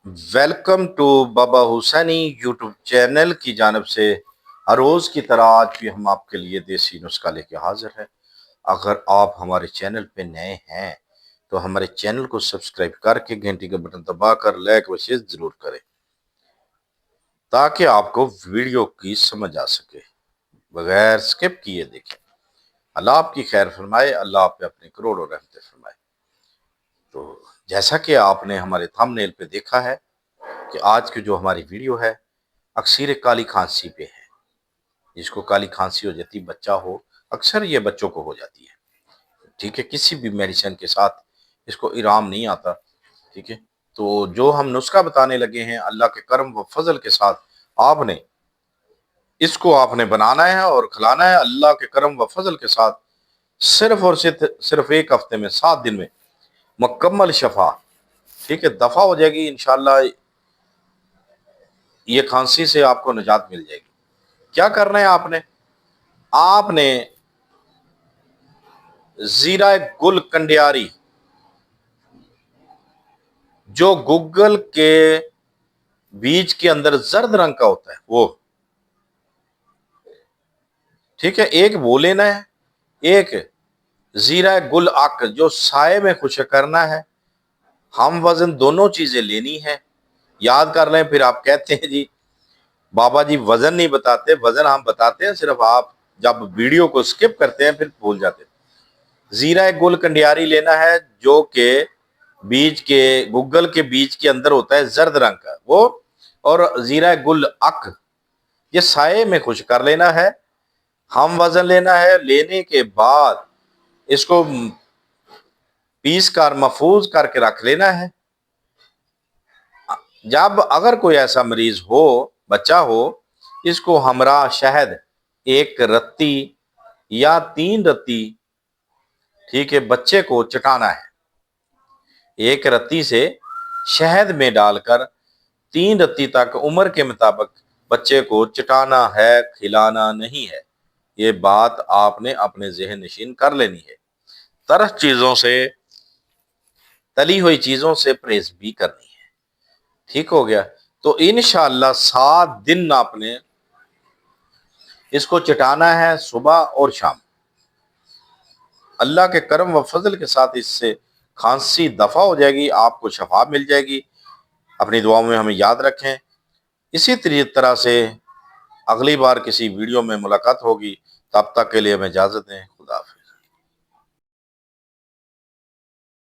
Welcome to بابا حسینی YouTube channel کی جانب سے ہر روز کی طرح آج بھی ہم آپ کے لیے دیسی نسخہ لے کے حاضر ہیں۔ اگر آپ ہمارے چینل پہ نئے ہیں تو ہمارے چینل کو سبسکرائب کر کے گھنٹی کا بٹن دبا کر لائک و شیئر ضرور کریں تاکہ آپ کو ویڈیو کی سمجھ آ سکے، بغیر سکپ کیے دیکھیں۔ اللہ آپ کی خیر فرمائے، اللہ آپ پہ اپنے کروڑوں رحمتیں فرمائے۔ تو جیسا کہ آپ نے ہمارے تھمبنیل پہ دیکھا ہے کہ آج کی جو ہماری ویڈیو ہے اکثر کالی کھانسی پہ ہے۔ جس کو کالی کھانسی ہو جاتی، بچہ ہو، اکثر یہ بچوں کو ہو جاتی ہے، ٹھیک ہے، کسی بھی میڈیسن کے ساتھ اس کو آرام نہیں آتا، ٹھیک ہے۔ تو جو ہم نسخہ بتانے لگے ہیں اللہ کے کرم و فضل کے ساتھ آپ نے اس کو بنانا ہے اور کھلانا ہے اللہ کے کرم و فضل کے ساتھ، صرف اور صرف ایک ہفتے میں 7 دن میں مکمل شفا، ٹھیک ہے، دفع ہو جائے گی انشاءاللہ۔ یہ کھانسی سے آپ کو نجات مل جائے گی۔ کیا کرنا ہے آپ نے زیرہ گل کنڈیاری، جو گگل کے بیج کے اندر زرد رنگ کا ہوتا ہے وہ، ٹھیک ہے، ایک وہ لینا ہے، ایک زیرہ گل اک جو سائے میں خشک کرنا ہے۔ ہم وزن دونوں چیزیں لینی ہے، یاد کر لیں، پھر آپ کہتے ہیں جی بابا جی وزن نہیں بتاتے، وزن ہم بتاتے ہیں، صرف آپ جب ویڈیو کو سکپ کرتے ہیں پھر بھول جاتے ہیں۔ زیرہ گل کنڈیاری لینا ہے جو کہ گگل کے بیج کے اندر ہوتا ہے زرد رنگ کا وہ، اور زیرہ گل اک یہ سائے میں خشک کر لینا ہے۔ ہم وزن لینا ہے، لینے کے بعد اس کو پیس کر محفوظ کر کے رکھ لینا ہے۔ جب اگر کوئی ایسا مریض ہو، بچہ ہو، اس کو ہمراہ شہد 1 رتی یا 3 رتی، ٹھیک ہے، بچے کو چٹانا ہے۔ 1 رتی سے شہد میں ڈال کر 3 رتی تک عمر کے مطابق بچے کو چٹانا ہے، کھلانا نہیں ہے۔ یہ بات آپ نے اپنے ذہن نشین کر لینی ہے۔ ترش چیزوں سے، تلی ہوئی چیزوں سے پرہیز بھی کرنی ہے، ٹھیک ہو گیا۔ تو انشاءاللہ 7 دن آپ نے اس کو چٹانا ہے، صبح اور شام۔ اللہ کے کرم و فضل کے ساتھ اس سے کھانسی دفع ہو جائے گی، آپ کو شفا مل جائے گی۔ اپنی دعاؤں میں ہمیں یاد رکھیں۔ اسی طرح سے اگلی بار کسی ویڈیو میں ملاقات ہوگی، تب تک کے لیے ہمیں اجازت دیں۔